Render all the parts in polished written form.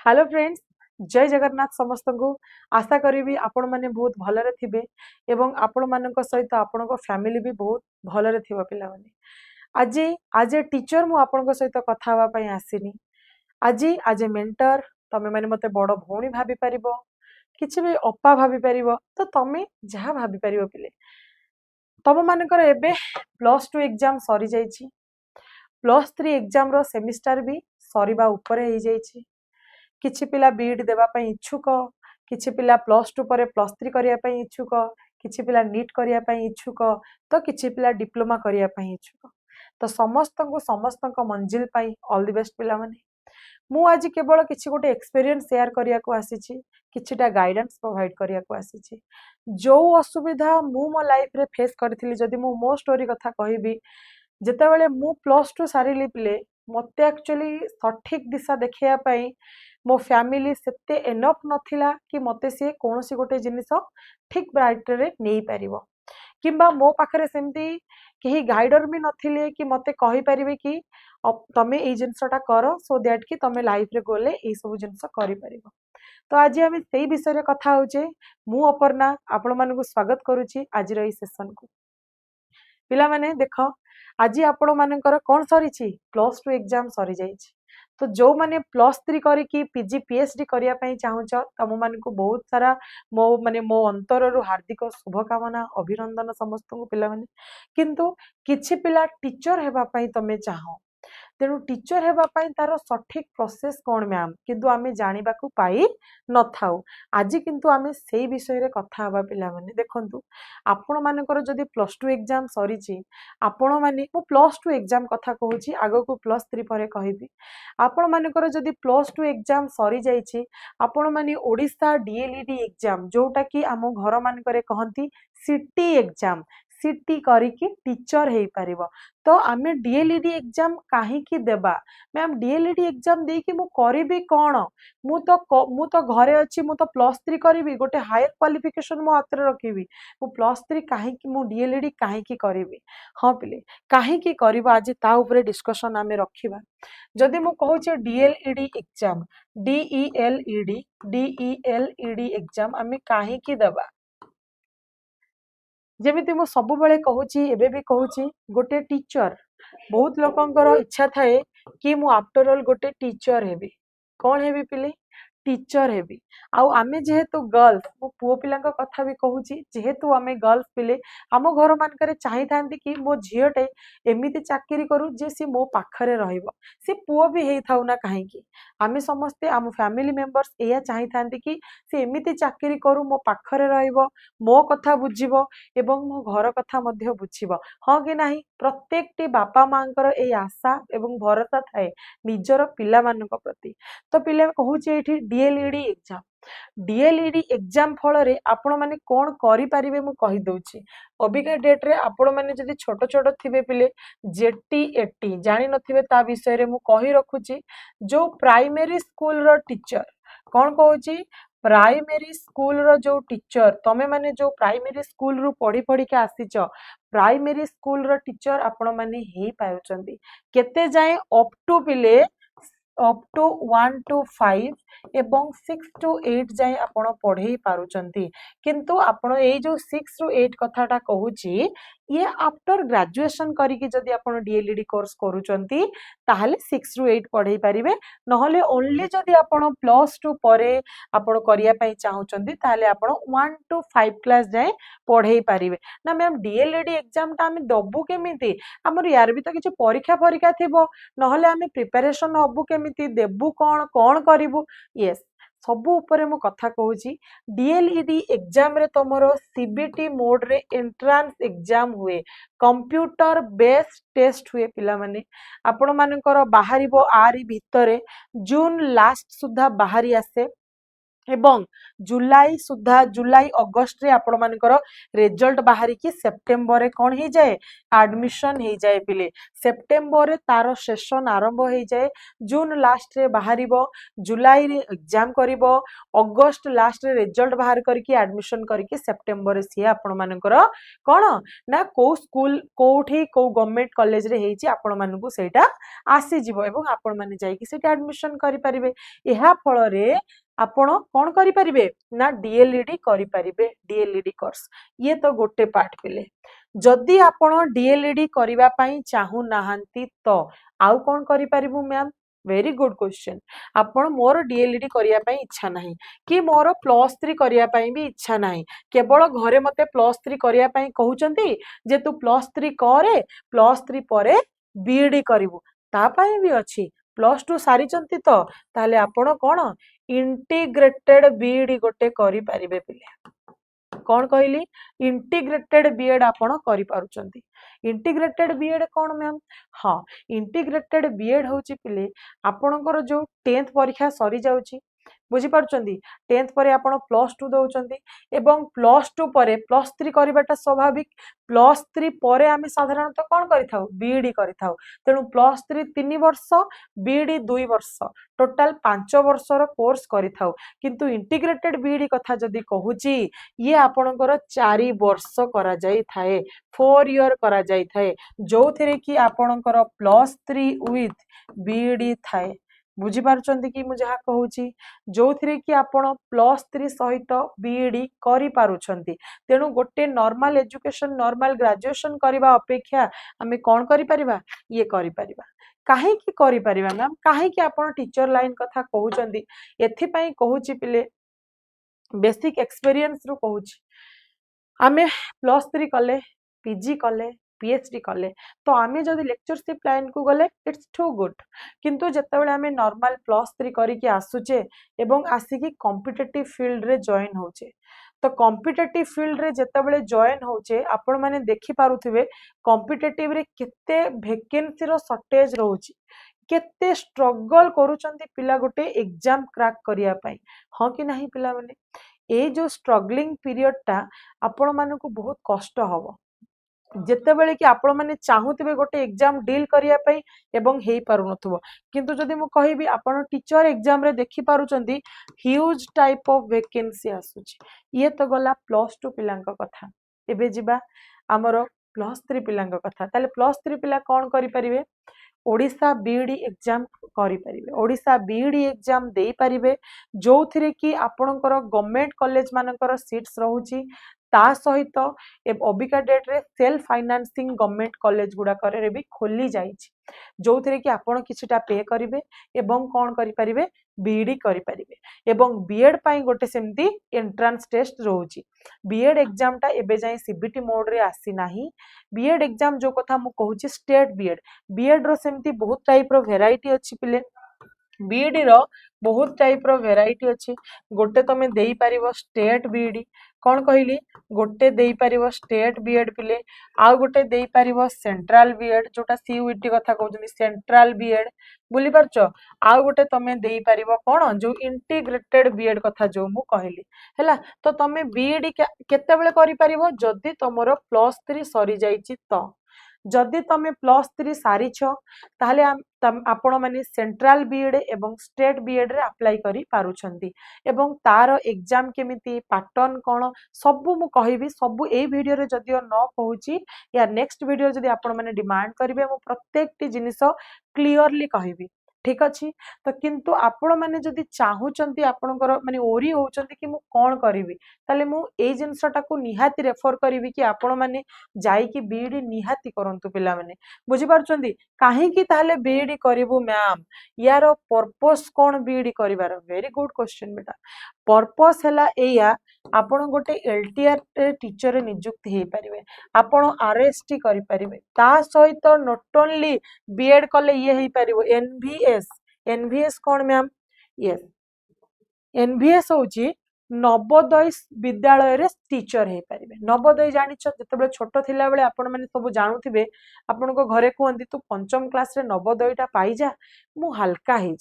Hello friends, जय जगन्नाथ समस्त को। आशा करी आपण मैंने बहुत भलरे थिबे एवं आपण मानक सहित आपण फैमिली भी बहुत भलरे थिबो पिला माने। आज आज ए टीचर मु आपण सहित कथा हवा पई आसीनी। आज ए मेंटर तमे माने मते बड़ भौणी भाबी परिबो, किछि भी अपा भाबी परिबो, तो तमे जहा भाबी परिबो पिले। तम मानकर एबे +2 एग्जाम सरी जाईछि, +3 एग्जाम रो सेमिस्टर भी सरीबा ऊपर हे जाईछि। किछि पिला बीईडी देबा पई इच्छुक, किछि पिला +2 पर +3 करिया पई इच्छुक, किछि पिला नीट करिया पई इच्छुक, तो किछि पिला डिप्लोमा करिया पई इच्छुक। तो समस्त मंजिल पई ऑल द बेस्ट पिला माने। मु आज केवल किछि गोटे एक्सपीरियंस शेयर करिया को आसीछि, किछिटा गाइडेंस प्रोवाइड करिया को आसीछि। जो असुविधा मु मो लाइफ रे फेस करथिली, जदि मु मो स्टोरी कथा कहिबी, जेतेबेले मु +2 सारिली पिले मते एक्चुअली सठिक दिशा देखिया पई मो फैमिली सेते एनफ नथिला कि मते से कोनोसी गोटे जिनिस ठीक ब्राइट रे नेई परिबो, किंबा मो पाखरे सेमती केही गाइडर भी नथिले कि मते कहि परिबे कि तमे एई जिनिसटा करो सो दैट कि तमे लाइफ रे गोले एई सब जिनिस करि परिबो। तो आज आम से विषय रे कथा होचे। मु अपर्णा आपण मानकु स्वागत करूची आज रो ई सेशन को। पिला माने देखो, आज आपण मानकर कोन सरीची, +2 एग्जाम सरी जाईची। तो जो माने +3 करिकी पीजी पीएचडी करिया पई चाहुच, तम मानकु बहुत सारा मो अंतर रु हार्दिक शुभकामना अभिनंदन समस्त को पिला माने। किंतु किछि पिला टीचर हेबा पई तमे चाहो, तेणु टीचर हेबा पई तार सठिक प्रोसेस कोन मैम, किंतु आमे जानिबा को पाई न थाउ। आज किंतु आमे सेही विषय रे कथा हबा पिला माने। देखंतु, आपण मानकर जदि +2 एग्जाम सरीची, आपण माने मु +2 एग्जाम कथा कहूची, आगो को +3 परे कहिबी। आपण मानकर जदि +2 एग्जाम सरी जाईची, आपण माने ओडिसा डीएलईडी एग्जाम, जोटा कि आम घर मानकरे कहंती सिटी एग्जाम, सिटी करिकी टीचर हेई परिबो। तो आमे डीएलईडी एग्जाम काहे की देबा मैम? डीएलईडी एग्जाम दे कि मु करिबी कोन? मु तो घरे अछि, मु तो +3 करिबी, गोटे हायर क्वालिफिकेशन मो हाथ रे रखिबी। मु +3 काहे की, मु डीएलईडी काहे की करिबी? हां पिले, काहे की करिबा, आज ता ऊपर डिस्कशन आमे रखिबा। जदि मु कहूचे डीएलईडी एग्जाम, डीईएलईडी एग्जाम आमे काहे की देबा? जेमिति मु सब बेले कहूची, एबे भी कहूची, गोटे टीचर, बहुत लोकंकर इच्छा थाए कि मु आफ्टर ऑल गोटे टीचर हेबी। कौन हेबी पिले? Teacher heavy. आउ आमे जेहेतु गर्ल्स, मो पुओ पिलांक कथा भी कहूची, जेहेतु आमे गर्ल्स पिले, आम घर मानकरे चाहि थांती कि मो झियोटे एमिति चाकरी करू जे सी मो पाखरे रहिबो, से पुओ भी हेई थाउ ना काहे की। आमे समस्ते आम फैमिली मेंबर्स एया चाहि थांती कि से एमिति चाकरी करू, मो पाखरे रहिबो, मो कथा बुझिबो एवं मो घर कथा मध्य बुझिबो। हाँ कि नाही? प्रत्येकटी बापा मांकर ए आशा एवं भरोसा थाए निजर पिला मानक प्रति। तो पिले कहूची एठी डीएलईडी एग्जाम, डीएलईडी एग्जाम फल रे आपण माने कोन करि परिबे मु कहि दउची। अबिका डेट रे आपण माने जदि छोट छोट थिबे पिले, जेटी एटी जानि नथिबे ता विषय रे मु कहि रखुची। जो प्राइमरी स्कूल रो टीचर, कोन कहूची, प्राइमरी स्कूल रो जो टीचर, तमे माने जो प्राइमरी स्कूल रु पढ़ी पढ़ी के आसीच, प्राइमरी स्कूल रो टीचर आपण माने हेई पाउचंदी। केते जाए अप टू पिले, अप टू 1 to 5 एवं 6 to 8 जाए आपण पढ़े पारुचंती। किंतु आपण ए जो 6 to 8 कथाटा कहूची, ये आफ्टर ग्रेजुएशन करिकी जदि आपण डीएलईडी कोर्स करूचंती, ताहले 6 to 8 पढ़े पारिबे। नहले ओनली जदि आपण +2 परे आपण करिया पई चाहुचंती, ताहले आपण 1 to 5 क्लास जाए पढ़े पारिबे ना। मैम डीएलईडी एग्जाम ता हम दबु केमिति? हमर यार भी तो किछि परीक्षा थिबो, नहले आमे प्रिपरेशन हबु केमिति, देबु कोन, कोन करिबु? यस, सबु ऊपर मु कथा कहूची। डीएलईडी एग्जाम रे तमरो सीबीटी मोड रे एंट्रांस एग्जाम हुए, कंप्यूटर बेस्ड टेस्ट हुए पिला माने। आपण मानकर बाहरिबो आरी भितरे जून लास्ट सुधा बाहरी आसे। एवं जुलाई सुधा जुलाई अगस्त रे आपण मानकर रिजल्ट बाहरी की सेप्टेम्बर रे कौन हो जाए एडमिशन हो जाए पिले सेप्टेम्बर रे तार सेशन आरंभ हो जाए जून लास्ट रे बाहरिबो जुलाई रे एग्जाम करिबो अगस्त लास्ट रे रिजल्ट बाहर करके एडमिशन करके सेप्टेम्बर रे सी आपण मानकर कौन ना को स्कूल कोठी को गवर्नमेंट कॉलेज रे हेची आपण मानकु सेटा आसी जिवो एवं आपण माने जाई कि सेटा एडमिशन करि परिबे एहा फल रे आपण कौन करिपारिबे ना डीएलईडी करिपारिबे डीएलईडी कोर्स ये तो गोटे पार्ट पिले जदि आपण डीएलईडी करिबा पई चाहू नाहंती तो आउ कौन करिपारिबु मैम वेरी गुड क्वेश्चन आपण मोर डीएलईडी करिया पई इच्छा नाही कि मोर +3 करिया पई भी इच्छा नाही केवल घरे मते +3 करिया पई कहउचंती जे तू +3 करे +3 परे बीईडी करिवु ता पई भी अछि +2 सारिचंती तो ताले आपण कोन इंटीग्रेटेड बीईडी गोटे करि परिबे पिले कौन कहली इंटीग्रेटेड बीएड आपण करि पारुचंती इंटीग्रेटेड बीएड कौन मैम हाँ इंटीग्रेटेड बीएड होची पिले आपणकर जो 10th परीक्षा सरी जाउची बुझी पारुचंती 10th परे आपण +2 दउचंती एवं +2 परे +3 करिबाटा स्वाभाविक +3 परे आमे साधारणतः कोन करिथाउ बीईडी करिथाउ तेनु +3 3 वर्ष बीईडी 2 वर्ष टोटाल 5 वर्षर कोर्स करिथाउ किंतु इंटीग्रेटेड बीईडी कथा जदी कहूची ये आपणकर 4 वर्ष करा जाई थाए 4 ईयर करा जाई थाए जो थेरे कि आपणकर +3 विथ बीईडी थाए बुझी पारुचंती कि मु जहा कहूची जो थेरे कि आपण +3 सहित बीईडी करि पारुचंती तेनु गोटे नॉर्मल एजुकेशन नॉर्मल ग्रेजुएशन करबा अपेक्षा आमे कोन करि परिबा ये करि परिबा काहे कि करि परिबा मैम काहे कि आपण टीचर लाइन कथा कहउचंती एथि पई कहूची पिले बेसिक एक्सपीरियंस रु कहूची आमे +3 कले पीजी कले पीएचडी कले तो आमे जदि लेक्चरशिप लाइन को गले इट्स टू गुड किंतु जत्ते आमे नॉर्मल +3 करिके आसुचे एवं आसिकी कॉम्पिटिटिव फील्ड रे जॉइन होचे तो कॉम्पिटिटिव फील्ड रे जत्ते जॉइन होचे आपण माने देखि पारुथिबे कॉम्पिटिटिव रे केते वैकेंसी रो शॉर्टेज रहउची केते स्ट्रगल करूचंती पिला गोटे एग्जाम क्रैक करिया पई हां कि नहीं पिला माने ए जो स्ट्रगलिंग पीरियड टा आपण मानकु बहुत कष्ट हबो जेतेबेले कि आपण माने चाहूतिबे गोटे एग्जाम डील करिया पई एवं हेई पारु नथबो किंतु जदि मु कहिबी आपण टीचर एग्जाम रे देखि पारुचंती ह्यूज टाइप ऑफ वैकेंसी आसुची ये तो गला +2 पिलांक कथा एबे जिबा हमरो +3 पिलांक कथा ताले +3 पिला कोन करि परिबे ओडिशा बीईडी एग्जाम करि परिबे ओडिशा बीईडी एग्जाम देई परिबे जो थिरे कि आपणकर गवर्नमेंट कॉलेज मानकर सीट्स रहउची ता सहित अबिका डेट रे सेल्फ फाइनेंसिंग गवर्नमेंट कॉलेज गुडा करे भी खोली जाइछि जो थिरे कि आपण किछटा पे करिवे एवं कोन करि परिबे बीईडी करि परिबे एवं बीएड पई गोटे सेमती एंट्रेंस टेस्ट रहउची बीएड एग्जाम टा एबे जाय सीबीटी मोड रे आसी नाही बीएड एग्जाम जो कथा मु कहूची स्टेट बीएड रो सेमती बहुत टाइप रो वेराइटी अछि पिले बीईडी रो बहुत टाइप रो वेराइटी अछि गोटे तमे देई परिबो स्टेट बीईडी कोन कहली गोटे देई परिबो स्टेट बीएड पिले आ गोटे देई परिबो सेंट्रल बीएड जोटा सीयूईटी कथा कहउछनी सेंट्रल बीएड बुली परचो आ गोटे तमे देई परिबो कोन जो इंटीग्रेटेड बीएड कथा जो मु कहली हैला तो तमे बीईडी केते बेले करि परिबो जदी तमरो +3 सरी जाईची तो जदि तमे +3 सारी छ ताहले आपण माने सेंट्रल बीएड एवं स्टेट बीएड रे अप्लाई करि पारुछंती एवं तार एग्जाम केमिति पैटर्न कोन सब मु कहिबी सब ए वीडियो रे जदियो न कहूची या नेक्स्ट वीडियो जदि आपण माने डिमांड करिवे मु प्रत्येक टी जिनिस क्लियरली कहिबी ठीक अछि तो किंतु आपण माने जदि चाहूचंती आपणकर माने ओरी होउचंती कि मु कोन करिवि ताले मु ए जिंसटा को निहाती रेफर करिवि कि आपण माने जाई कि बीईडी निहाती करंतु पिला माने बुझी पारुचंती काहे कि ताले बीईडी करिवु मैम यार पर्पस कोन बीईडी करिवार वेरी गुड क्वेश्चन बेटा पर्पस हला एया आपण गोटे एलटीआर टीचर रे नियुक्त हे परिवे आपण आरएसटी करि परिवे ता सहित नॉट ओनली बीएड कले ये हे परिवो एनवीएस कोन मैम यस एनवीएस होची नवोदय विद्यालय रे टीचर हे परिवे नवोदय जानिछ जतबे छोट थिला बेले आपण माने सब जानुथिबे आपण को घरे कहंती तू पंचम क्लास रे नवोदयटा पाई जा मु हल्का हे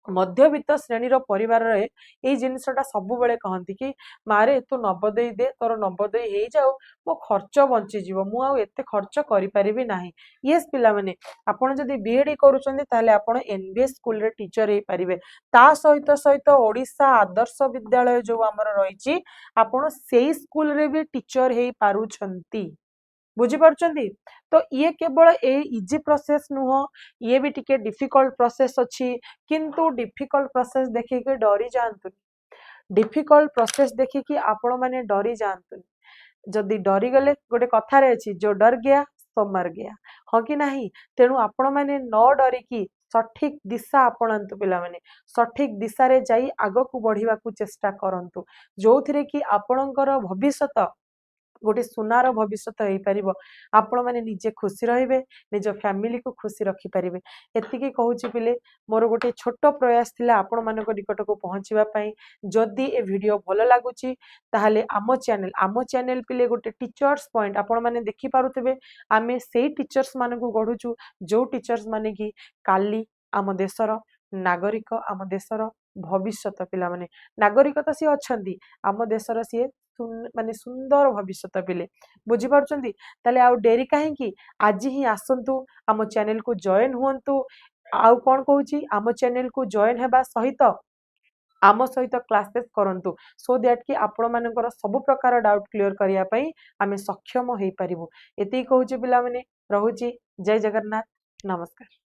मध्यवित्त श्रेणी परिवार ये जिनसटा सब बेले कहती कि मारे तू नवोदय दे तोर नवोदय हो जाऊ मो खर्च बंचीज मुझे खर्च करें ना ये पिला माने आपड़ जदि बीएड करुँच एनबीए स्कूल रे टीचर हो पारे ता सहित सहित ओडिशा आदर्श विद्यालय जो आमर रही आपड़ से स्कूल रे भी टीचर हो पारुछंती बुझीपारुचंदी तो ये केवल ए इजी प्रोसेस नुह ये भी टिके डिफिकल्ट प्रोसेस अच्छी किंतु डिफिकल्ट प्रोसेस देखिए डरी जातु डिफिकल्ट प्रोसेस देखिए आपण माने डरी जातु जदि डरी गले गोटे कथार अच्छी जो डर गया सो मर गया हाँ कि नहीं तेणु आपण माने न डरिकी सठिक दिशा आपणातु पिला माने सठिक दिशा रे जाई आग को बढ़िया को चेष्टा करंतु जो थिरे कि आपणकर भविष्यत गोटे सुनार भविष्यत हो पार आपण मैंने निजे खुशी रे निज फैमिली को खुशी रखिपारे एतिकी कहूँ पिले मोर गोटे छोट प्रयास थिला आपण मान निकट को पहुँचापी जदि ए वीडियो भल लगुच ताहले आम चैनल पिले गोटे टीचर्स पॉइंट आपण मैंने देखि पारुथिबे आमे से टीचर्स मान को गढ़ुचु जो टीचर्स माने कि काली आम देशर नागरिक आम देशर भविष्यत पिला माने नागरिक तो सी अच्छी आम देशर सी माने सुंदर भविष्यत पिले बुझीपारुचंदी ताले आउ डेरी कहीं आज ही आसंतु आम चैनल को जॉइन हुंतु आउ कौन कहूँ आम चैनल को जॉइन हेबा सहित आम सहित क्लासेस करंतु सो दैट कि आपण मानकर सब प्रकार डाउट क्लियर करिया पई आमे सक्षम होई परिबु एति कहूँ पिला माने रहुची जय जगन्नाथ नमस्कार।